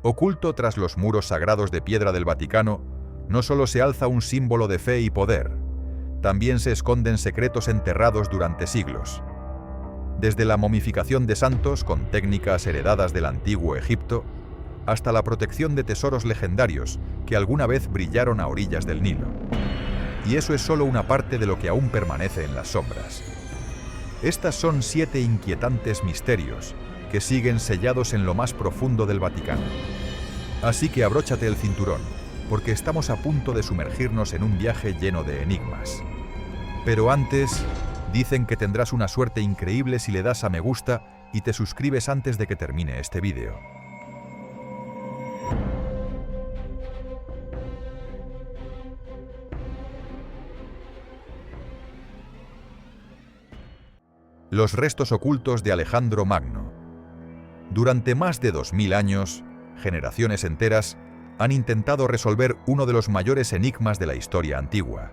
Oculto tras los muros sagrados de piedra del Vaticano, no solo se alza un símbolo de fe y poder, también se esconden secretos enterrados durante siglos. Desde la momificación de santos con técnicas heredadas del antiguo Egipto, hasta la protección de tesoros legendarios que alguna vez brillaron a orillas del Nilo. Y eso es solo una parte de lo que aún permanece en las sombras. Estas son 7 inquietantes misterios que siguen sellados en lo más profundo del Vaticano. Así que abróchate el cinturón, porque estamos a punto de sumergirnos en un viaje lleno de enigmas. Pero antes, dicen que tendrás una suerte increíble si le das a me gusta y te suscribes antes de que termine este vídeo. Los restos ocultos de Alejandro Magno. Durante más de 2000 años, generaciones enteras han intentado resolver uno de los mayores enigmas de la historia antigua: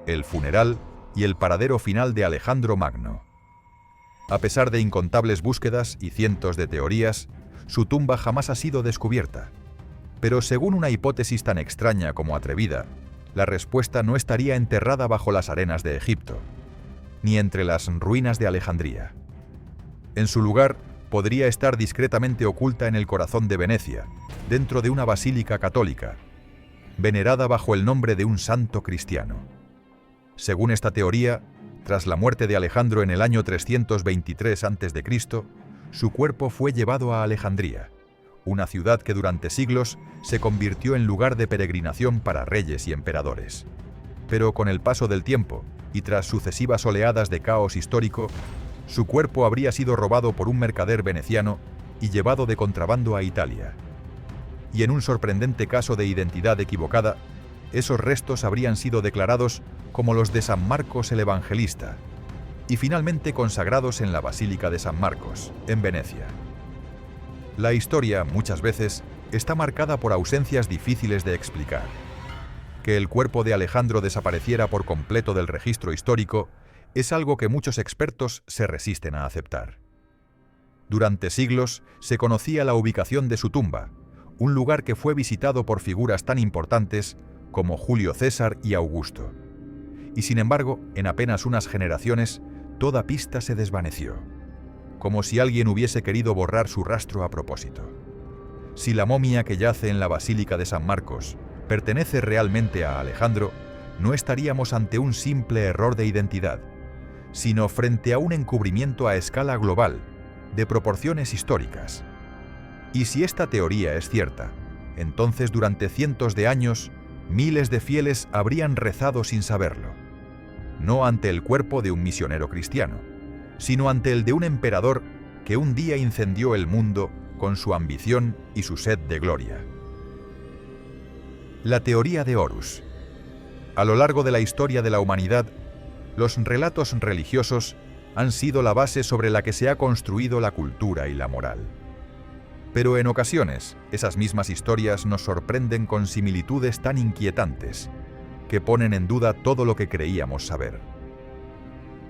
el funeral y el paradero final de Alejandro Magno. A pesar de incontables búsquedas y cientos de teorías, su tumba jamás ha sido descubierta. Pero según una hipótesis tan extraña como atrevida, la respuesta no estaría enterrada bajo las arenas de Egipto, ni entre las ruinas de Alejandría. En su lugar, podría estar discretamente oculta en el corazón de Venecia, dentro de una basílica católica, venerada bajo el nombre de un santo cristiano. Según esta teoría, tras la muerte de Alejandro en el año 323 a.C., su cuerpo fue llevado a Alejandría, una ciudad que durante siglos se convirtió en lugar de peregrinación para reyes y emperadores. Pero con el paso del tiempo, y tras sucesivas oleadas de caos histórico, su cuerpo habría sido robado por un mercader veneciano y llevado de contrabando a Italia. Y en un sorprendente caso de identidad equivocada, esos restos habrían sido declarados como los de San Marcos el Evangelista, y finalmente consagrados en la Basílica de San Marcos, en Venecia. La historia, muchas veces, está marcada por ausencias difíciles de explicar. Que el cuerpo de Alejandro desapareciera por completo del registro histórico es algo que muchos expertos se resisten a aceptar. Durante siglos se conocía la ubicación de su tumba, un lugar que fue visitado por figuras tan importantes como Julio César y Augusto. Y sin embargo, en apenas unas generaciones, toda pista se desvaneció, como si alguien hubiese querido borrar su rastro a propósito. Si la momia que yace en la Basílica de San Marcos pertenece realmente a Alejandro, no estaríamos ante un simple error de identidad, sino frente a un encubrimiento a escala global, de proporciones históricas. Y si esta teoría es cierta, entonces durante cientos de años, miles de fieles habrían rezado sin saberlo, no ante el cuerpo de un misionero cristiano, sino ante el de un emperador que un día incendió el mundo con su ambición y su sed de gloria. La teoría de Horus. A lo largo de la historia de la humanidad, los relatos religiosos han sido la base sobre la que se ha construido la cultura y la moral. Pero en ocasiones, esas mismas historias nos sorprenden con similitudes tan inquietantes que ponen en duda todo lo que creíamos saber.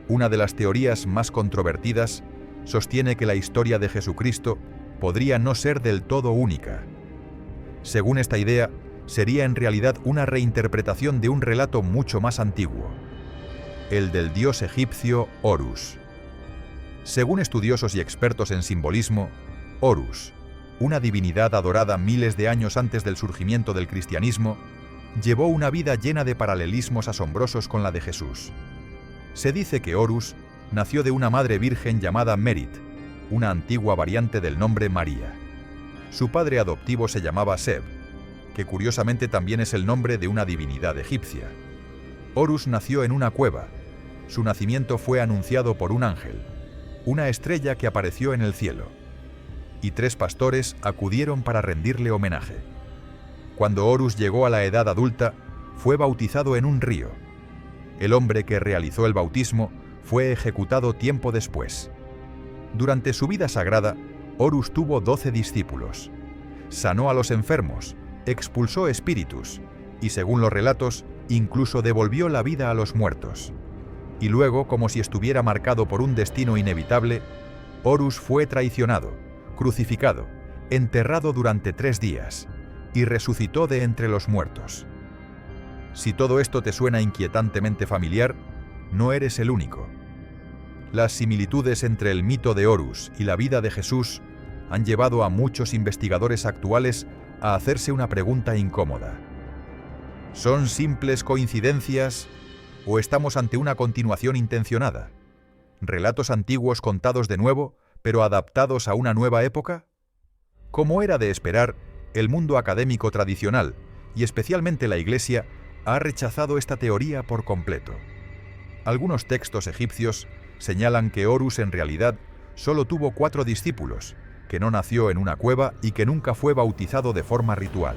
Una de las teorías más controvertidas sostiene que la historia de Jesucristo podría no ser del todo única. Según esta idea, sería en realidad una reinterpretación de un relato mucho más antiguo, el del dios egipcio Horus. Según estudiosos y expertos en simbolismo, Horus, una divinidad adorada miles de años antes del surgimiento del cristianismo, llevó una vida llena de paralelismos asombrosos con la de Jesús. Se dice que Horus nació de una madre virgen llamada Merit, una antigua variante del nombre María. Su padre adoptivo se llamaba Seb, que curiosamente también es el nombre de una divinidad egipcia. Horus nació en una cueva. Su nacimiento fue anunciado por un ángel, una estrella que apareció en el cielo, y 3 pastores acudieron para rendirle homenaje. Cuando Horus llegó a la edad adulta, fue bautizado en un río. El hombre que realizó el bautismo fue ejecutado tiempo después. Durante su vida sagrada, Horus tuvo 12 discípulos. Sanó a los enfermos, expulsó espíritus y, según los relatos, incluso devolvió la vida a los muertos. Y luego, como si estuviera marcado por un destino inevitable, Horus fue traicionado, crucificado enterrado durante 3 días, y resucitó de entre los muertos. Si todo esto te suena inquietantemente familiar, no eres el único. Las similitudes entre el mito de Horus y la vida de Jesús han llevado a muchos investigadores actuales a hacerse una pregunta incómoda. ¿Son simples coincidencias o estamos ante una continuación intencionada? ¿Relatos antiguos contados de nuevo, pero adaptados a una nueva época? Como era de esperar, el mundo académico tradicional, y especialmente la Iglesia, ha rechazado esta teoría por completo. Algunos textos egipcios señalan que Horus en realidad solo tuvo 4 discípulos, que no nació en una cueva y que nunca fue bautizado de forma ritual.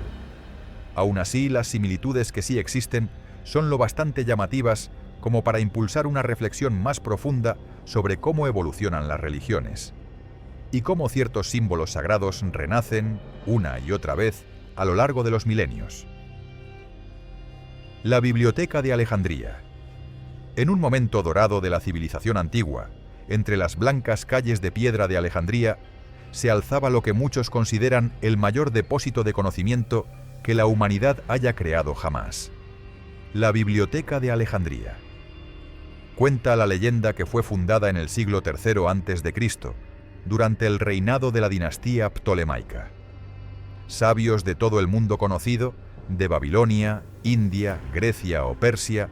Aún así, las similitudes que sí existen son lo bastante llamativas como para impulsar una reflexión más profunda sobre cómo evolucionan las religiones y cómo ciertos símbolos sagrados renacen, una y otra vez, a lo largo de los milenios. La Biblioteca de Alejandría. En un momento dorado de la civilización antigua, entre las blancas calles de piedra de Alejandría, se alzaba lo que muchos consideran el mayor depósito de conocimiento que la humanidad haya creado jamás. La Biblioteca de Alejandría. Cuenta la leyenda que fue fundada en el siglo III a.C., durante el reinado de la dinastía ptolemaica. Sabios de todo el mundo conocido, de Babilonia, India, Grecia o Persia,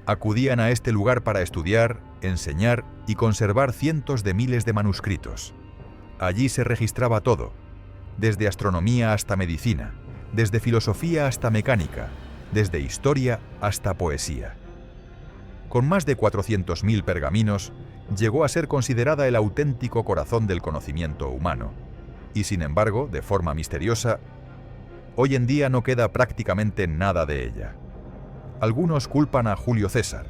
acudían a este lugar para estudiar, enseñar y conservar cientos de miles de manuscritos. Allí se registraba todo, desde astronomía hasta medicina, desde filosofía hasta mecánica, desde historia hasta poesía. Con más de 400.000 pergaminos, llegó a ser considerada el auténtico corazón del conocimiento humano. Y sin embargo, de forma misteriosa, hoy en día no queda prácticamente nada de ella. Algunos culpan a Julio César,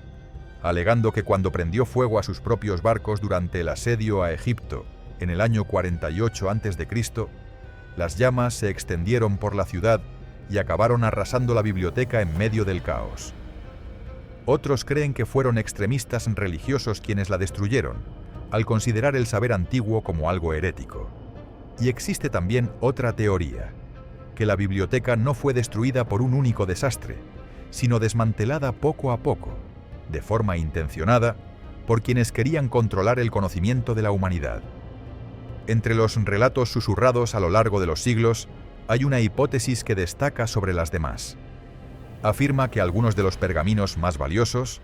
alegando que cuando prendió fuego a sus propios barcos durante el asedio a Egipto en el año 48 a.C., las llamas se extendieron por la ciudad y acabaron arrasando la biblioteca en medio del caos. Otros creen que fueron extremistas religiosos quienes la destruyeron, al considerar el saber antiguo como algo herético. Y existe también otra teoría, que la biblioteca no fue destruida por un único desastre, sino desmantelada poco a poco, de forma intencionada, por quienes querían controlar el conocimiento de la humanidad. Entre los relatos susurrados a lo largo de los siglos, hay una hipótesis que destaca sobre las demás. Afirma que algunos de los pergaminos más valiosos,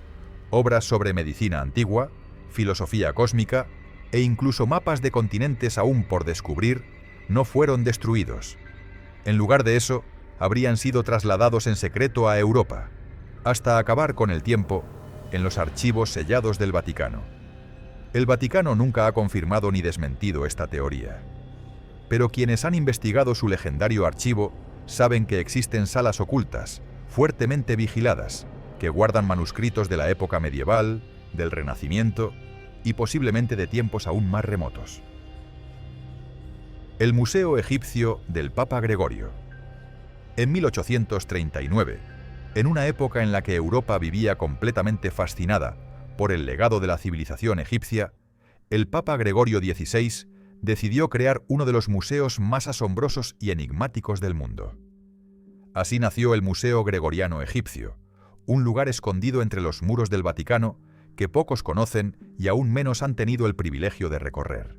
obras sobre medicina antigua, filosofía cósmica e incluso mapas de continentes aún por descubrir, no fueron destruidos. En lugar de eso, habrían sido trasladados en secreto a Europa, hasta acabar con el tiempo en los archivos sellados del Vaticano. El Vaticano nunca ha confirmado ni desmentido esta teoría. Pero quienes han investigado su legendario archivo saben que existen salas ocultas, fuertemente vigiladas, que guardan manuscritos de la época medieval, del Renacimiento y posiblemente de tiempos aún más remotos. El Museo Egipcio del Papa Gregorio. En 1839, en una época en la que Europa vivía completamente fascinada por el legado de la civilización egipcia, el Papa Gregorio XVI decidió crear uno de los museos más asombrosos y enigmáticos del mundo. Así nació el Museo Gregoriano Egipcio, un lugar escondido entre los muros del Vaticano que pocos conocen y aún menos han tenido el privilegio de recorrer.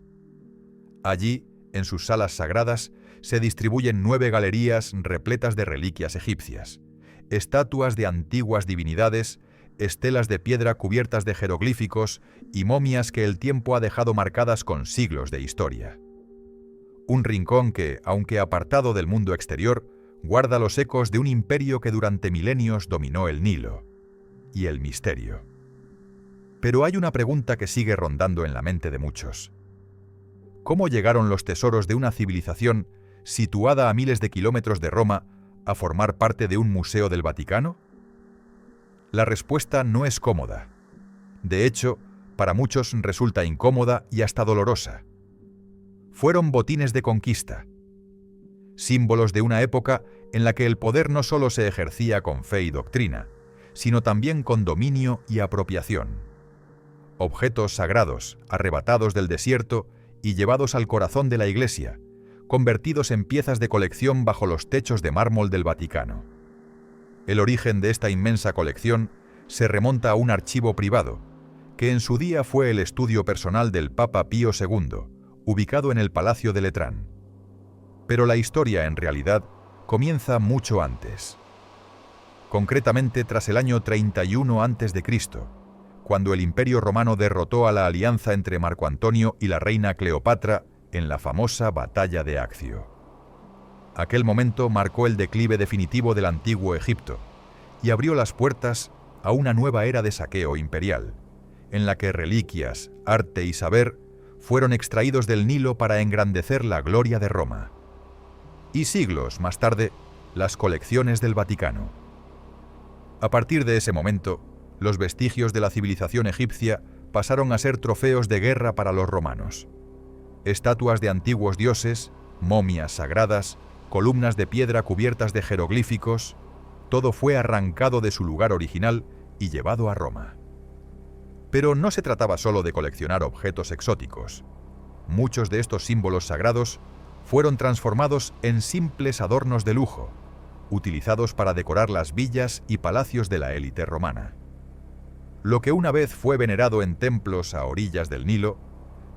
Allí, en sus salas sagradas, se distribuyen 9 galerías repletas de reliquias egipcias, estatuas de antiguas divinidades, estelas de piedra cubiertas de jeroglíficos y momias que el tiempo ha dejado marcadas con siglos de historia. Un rincón que, aunque apartado del mundo exterior, guarda los ecos de un imperio que durante milenios dominó el Nilo y el misterio. Pero hay una pregunta que sigue rondando en la mente de muchos. ¿Cómo llegaron los tesoros de una civilización situada a miles de kilómetros de Roma a formar parte de un museo del Vaticano? La respuesta no es cómoda. De hecho, para muchos resulta incómoda y hasta dolorosa. Fueron botines de conquista, símbolos de una época en la que el poder no solo se ejercía con fe y doctrina, sino también con dominio y apropiación. Objetos sagrados, arrebatados del desierto y llevados al corazón de la Iglesia, convertidos en piezas de colección bajo los techos de mármol del Vaticano. El origen de esta inmensa colección se remonta a un archivo privado, que en su día fue el estudio personal del Papa Pío II, ubicado en el Palacio de Letrán. Pero la historia, en realidad, comienza mucho antes. Concretamente tras el año 31 a.C., cuando el Imperio Romano derrotó a la alianza entre Marco Antonio y la reina Cleopatra en la famosa Batalla de Accio. Aquel momento marcó el declive definitivo del antiguo Egipto y abrió las puertas a una nueva era de saqueo imperial, en la que reliquias, arte y saber fueron extraídos del Nilo para engrandecer la gloria de Roma. Y siglos más tarde, las colecciones del Vaticano. A partir de ese momento, los vestigios de la civilización egipcia pasaron a ser trofeos de guerra para los romanos. Estatuas de antiguos dioses, momias sagradas, columnas de piedra cubiertas de jeroglíficos, todo fue arrancado de su lugar original y llevado a Roma. Pero no se trataba solo de coleccionar objetos exóticos. Muchos de estos símbolos sagrados fueron transformados en simples adornos de lujo, utilizados para decorar las villas y palacios de la élite romana. Lo que una vez fue venerado en templos a orillas del Nilo,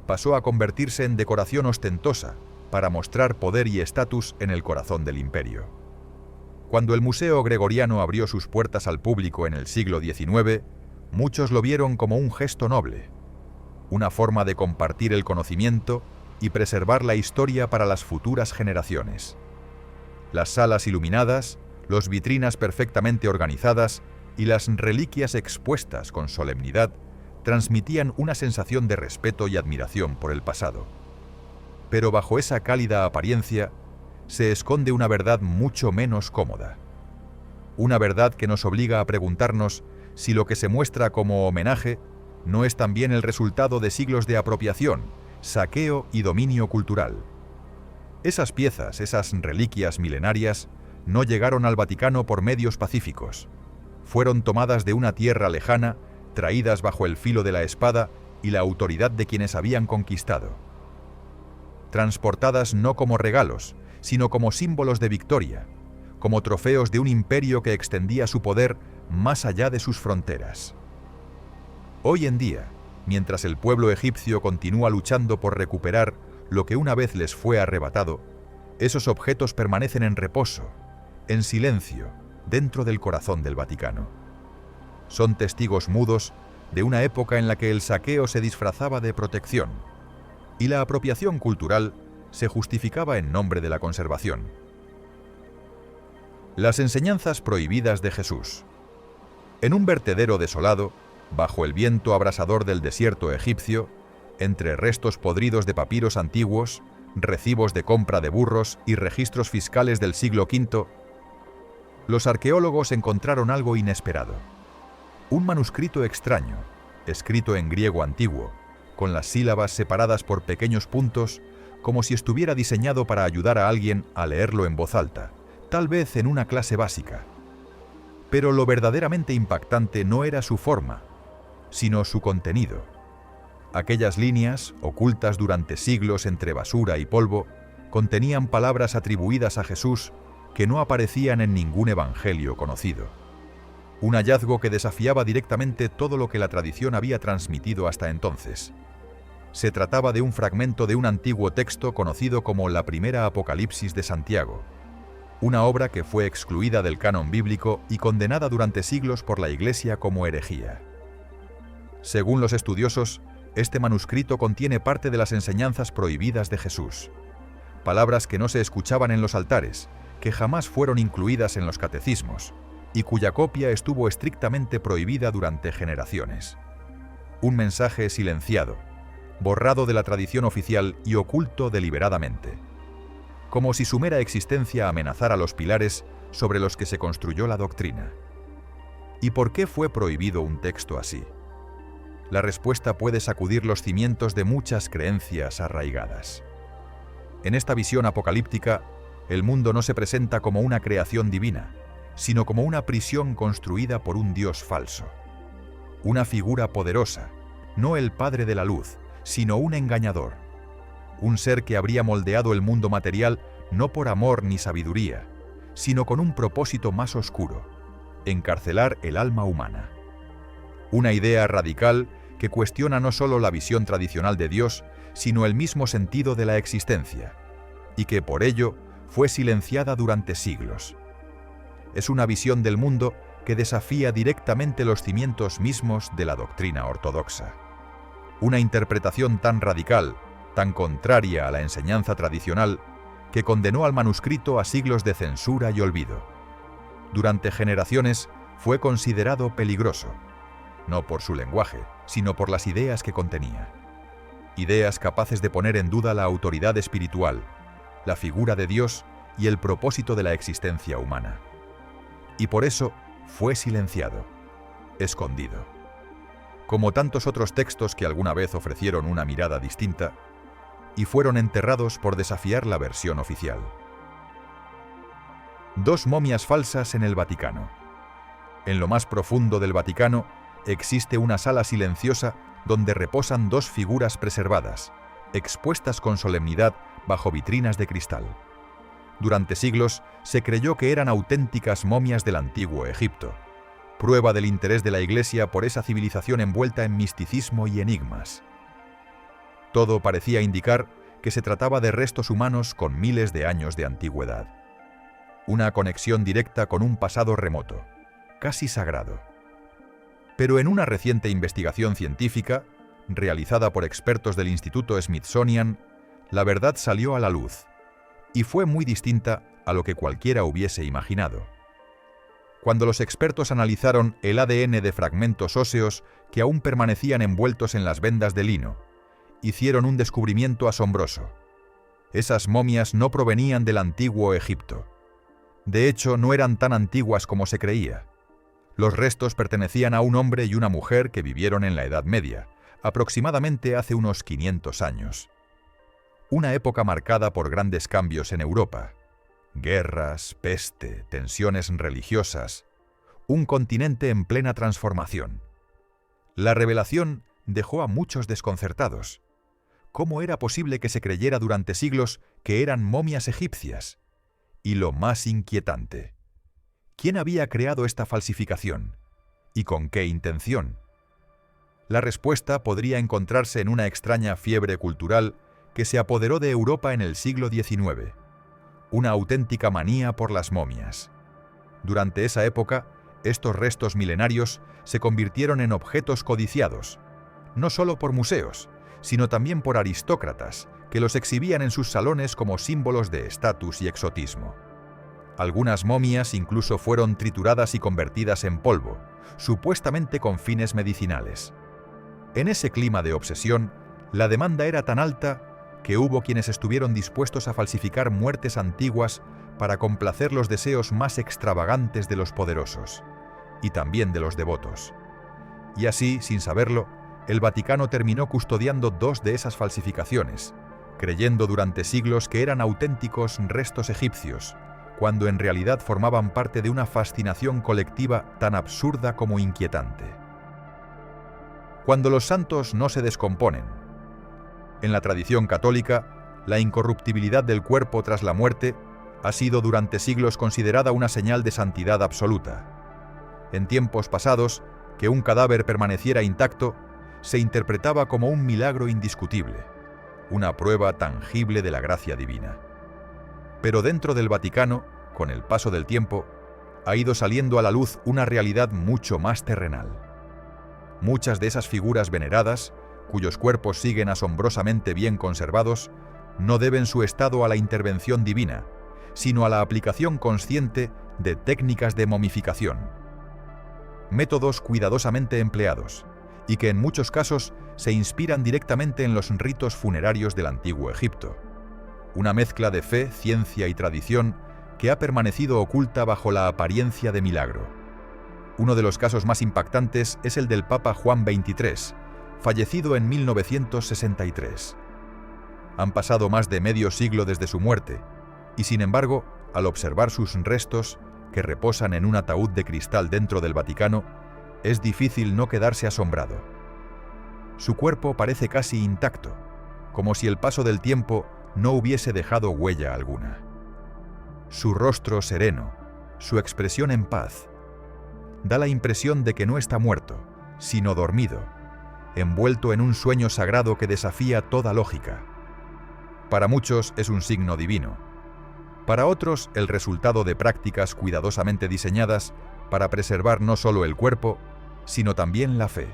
pasó a convertirse en decoración ostentosa para mostrar poder y estatus en el corazón del imperio. Cuando el Museo Gregoriano abrió sus puertas al público en el siglo XIX, muchos lo vieron como un gesto noble, una forma de compartir el conocimiento y preservar la historia para las futuras generaciones. Las salas iluminadas, las vitrinas perfectamente organizadas y las reliquias expuestas con solemnidad transmitían una sensación de respeto y admiración por el pasado. Pero bajo esa cálida apariencia se esconde una verdad mucho menos cómoda. Una verdad que nos obliga a preguntarnos si lo que se muestra como homenaje no es también el resultado de siglos de apropiación, saqueo y dominio cultural. Esas piezas, esas reliquias milenarias, no llegaron al Vaticano por medios pacíficos. Fueron tomadas de una tierra lejana, traídas bajo el filo de la espada y la autoridad de quienes habían conquistado. Transportadas no como regalos, sino como símbolos de victoria, como trofeos de un imperio que extendía su poder más allá de sus fronteras. Hoy en día, mientras el pueblo egipcio continúa luchando por recuperar lo que una vez les fue arrebatado, esos objetos permanecen en reposo, en silencio, dentro del corazón del Vaticano. Son testigos mudos de una época en la que el saqueo se disfrazaba de protección y la apropiación cultural se justificaba en nombre de la conservación. Las enseñanzas prohibidas de Jesús. En un vertedero desolado, bajo el viento abrasador del desierto egipcio, entre restos podridos de papiros antiguos, recibos de compra de burros y registros fiscales del siglo V, los arqueólogos encontraron algo inesperado. Un manuscrito extraño, escrito en griego antiguo, con las sílabas separadas por pequeños puntos, como si estuviera diseñado para ayudar a alguien a leerlo en voz alta, tal vez en una clase básica. Pero lo verdaderamente impactante no era su forma, sino su contenido. Aquellas líneas, ocultas durante siglos entre basura y polvo, contenían palabras atribuidas a Jesús que no aparecían en ningún evangelio conocido. Un hallazgo que desafiaba directamente todo lo que la tradición había transmitido hasta entonces. Se trataba de un fragmento de un antiguo texto conocido como la Primera Apocalipsis de Santiago, una obra que fue excluida del canon bíblico y condenada durante siglos por la Iglesia como herejía. Según los estudiosos, este manuscrito contiene parte de las enseñanzas prohibidas de Jesús, palabras que no se escuchaban en los altares, que jamás fueron incluidas en los catecismos, y cuya copia estuvo estrictamente prohibida durante generaciones. Un mensaje silenciado, borrado de la tradición oficial y oculto deliberadamente, como si su mera existencia amenazara los pilares sobre los que se construyó la doctrina. ¿Y por qué fue prohibido un texto así? La respuesta puede sacudir los cimientos de muchas creencias arraigadas. En esta visión apocalíptica, el mundo no se presenta como una creación divina, sino como una prisión construida por un Dios falso. Una figura poderosa, no el Padre de la Luz, sino un engañador. un ser que habría moldeado el mundo material no por amor ni sabiduría, sino con un propósito más oscuro: encarcelar el alma humana. Una idea radical que cuestiona no solo la visión tradicional de Dios, sino el mismo sentido de la existencia, y que por ello fue silenciada durante siglos. Es una visión del mundo que desafía directamente los cimientos mismos de la doctrina ortodoxa. Una interpretación tan radical, tan contraria a la enseñanza tradicional, que condenó al manuscrito a siglos de censura y olvido. Durante generaciones fue considerado peligroso, no por su lenguaje, sino por las ideas que contenía. Ideas capaces de poner en duda la autoridad espiritual, la figura de Dios y el propósito de la existencia humana. Y por eso fue silenciado, escondido. Como tantos otros textos que alguna vez ofrecieron una mirada distinta, y fueron enterrados por desafiar la versión oficial. 2 momias falsas en el Vaticano. En lo más profundo del Vaticano existe una sala silenciosa donde reposan 2 figuras preservadas, expuestas con solemnidad bajo vitrinas de cristal. Durante siglos se creyó que eran auténticas momias del antiguo Egipto, prueba del interés de la Iglesia por esa civilización envuelta en misticismo y enigmas. Todo parecía indicar que se trataba de restos humanos con miles de años de antigüedad. Una conexión directa con un pasado remoto, casi sagrado. Pero en una reciente investigación científica, realizada por expertos del Instituto Smithsonian, la verdad salió a la luz, y fue muy distinta a lo que cualquiera hubiese imaginado. Cuando los expertos analizaron el ADN de fragmentos óseos que aún permanecían envueltos en las vendas de lino, hicieron un descubrimiento asombroso. Esas momias no provenían del antiguo Egipto. De hecho, no eran tan antiguas como se creía. Los restos pertenecían a un hombre y una mujer que vivieron en la Edad Media, aproximadamente hace unos 500 años. Una época marcada por grandes cambios en Europa. Guerras, peste, tensiones religiosas. Un continente en plena transformación. La revelación dejó a muchos desconcertados. ¿Cómo era posible que se creyera durante siglos que eran momias egipcias? Y lo más inquietante, ¿quién había creado esta falsificación? ¿Y con qué intención? La respuesta podría encontrarse en una extraña fiebre cultural que se apoderó de Europa en el siglo XIX. Una auténtica manía por las momias. Durante esa época, estos restos milenarios se convirtieron en objetos codiciados, no solo por museos, sino también por aristócratas, que los exhibían en sus salones como símbolos de estatus y exotismo. Algunas momias incluso fueron trituradas y convertidas en polvo, supuestamente con fines medicinales. En ese clima de obsesión, la demanda era tan alta que hubo quienes estuvieron dispuestos a falsificar muertes antiguas para complacer los deseos más extravagantes de los poderosos, y también de los devotos. Y así, sin saberlo, el Vaticano terminó custodiando 2 de esas falsificaciones, creyendo durante siglos que eran auténticos restos egipcios, cuando en realidad formaban parte de una fascinación colectiva tan absurda como inquietante. Cuando los santos no se descomponen. En la tradición católica, la incorruptibilidad del cuerpo tras la muerte ha sido durante siglos considerada una señal de santidad absoluta. En tiempos pasados, que un cadáver permaneciera intacto se interpretaba como un milagro indiscutible, una prueba tangible de la gracia divina. Pero dentro del Vaticano, con el paso del tiempo, ha ido saliendo a la luz una realidad mucho más terrenal. Muchas de esas figuras veneradas, cuyos cuerpos siguen asombrosamente bien conservados, no deben su estado a la intervención divina, sino a la aplicación consciente de técnicas de momificación. Métodos cuidadosamente empleados, y que en muchos casos se inspiran directamente en los ritos funerarios del antiguo Egipto. Una mezcla de fe, ciencia y tradición que ha permanecido oculta bajo la apariencia de milagro. Uno de los casos más impactantes es el del Papa Juan XXIII, fallecido en 1963. Han pasado más de medio siglo desde su muerte, y sin embargo, al observar sus restos, que reposan en un ataúd de cristal dentro del Vaticano, es difícil no quedarse asombrado. Su cuerpo parece casi intacto, como si el paso del tiempo no hubiese dejado huella alguna. Su rostro sereno, su expresión en paz, da la impresión de que no está muerto, sino dormido, envuelto en un sueño sagrado que desafía toda lógica. Para muchos es un signo divino. Para otros, el resultado de prácticas cuidadosamente diseñadas para preservar no solo el cuerpo, sino también la fe.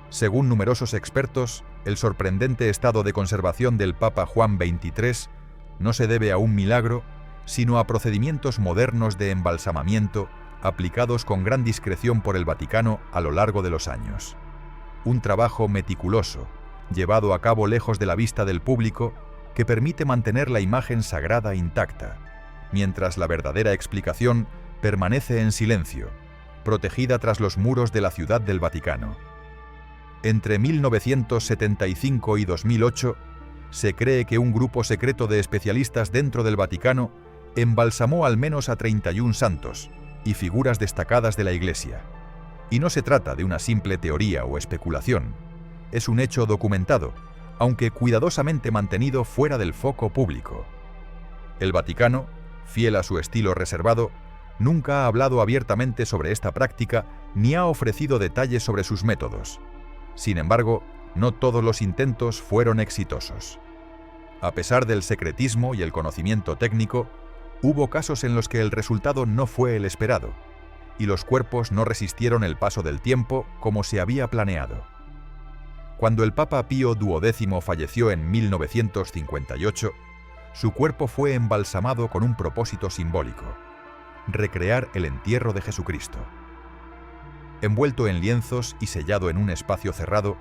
Según numerosos expertos, el sorprendente estado de conservación del Papa Juan XXIII no se debe a un milagro, sino a procedimientos modernos de embalsamamiento aplicados con gran discreción por el Vaticano a lo largo de los años. Un trabajo meticuloso, llevado a cabo lejos de la vista del público, que permite mantener la imagen sagrada intacta, mientras la verdadera explicación permanece en silencio, protegida tras los muros de la Ciudad del Vaticano. Entre 1975 y 2008, se cree que un grupo secreto de especialistas dentro del Vaticano embalsamó al menos a 31 santos y figuras destacadas de la Iglesia. Y no se trata de una simple teoría o especulación, es un hecho documentado, aunque cuidadosamente mantenido fuera del foco público. El Vaticano, fiel a su estilo reservado, nunca ha hablado abiertamente sobre esta práctica ni ha ofrecido detalles sobre sus métodos. Sin embargo, no todos los intentos fueron exitosos. A pesar del secretismo y el conocimiento técnico, hubo casos en los que el resultado no fue el esperado, y los cuerpos no resistieron el paso del tiempo como se había planeado. Cuando el Papa Pío XII falleció en 1958, su cuerpo fue embalsamado con un propósito simbólico: recrear el entierro de Jesucristo. Envuelto en lienzos y sellado en un espacio cerrado,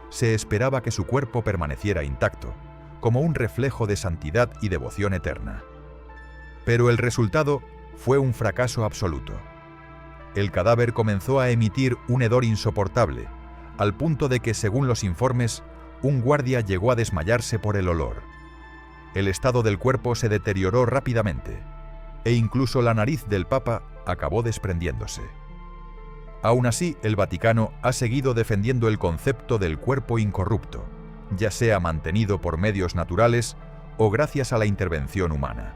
se esperaba que su cuerpo permaneciera intacto, como un reflejo de santidad y devoción eterna. Pero el resultado fue un fracaso absoluto. El cadáver comenzó a emitir un hedor insoportable, al punto de que, según los informes, un guardia llegó a desmayarse por el olor. El estado del cuerpo se deterioró rápidamente, e incluso la nariz del Papa acabó desprendiéndose. Aún así, el Vaticano ha seguido defendiendo el concepto del cuerpo incorrupto, ya sea mantenido por medios naturales o gracias a la intervención humana.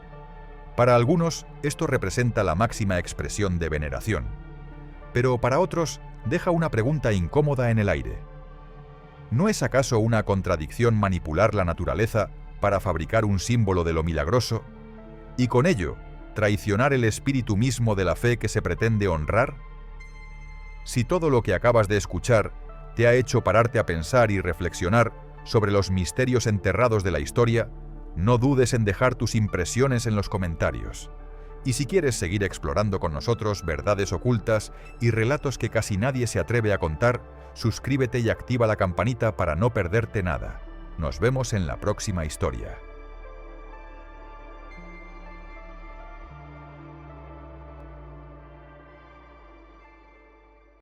Para algunos, esto representa la máxima expresión de veneración, pero para otros deja una pregunta incómoda en el aire. ¿No es acaso una contradicción manipular la naturaleza para fabricar un símbolo de lo milagroso y con ello traicionar el espíritu mismo de la fe que se pretende honrar? Si todo lo que acabas de escuchar te ha hecho pararte a pensar y reflexionar sobre los misterios enterrados de la historia, no dudes en dejar tus impresiones en los comentarios. Y si quieres seguir explorando con nosotros verdades ocultas y relatos que casi nadie se atreve a contar, suscríbete y activa la campanita para no perderte nada. Nos vemos en la próxima historia.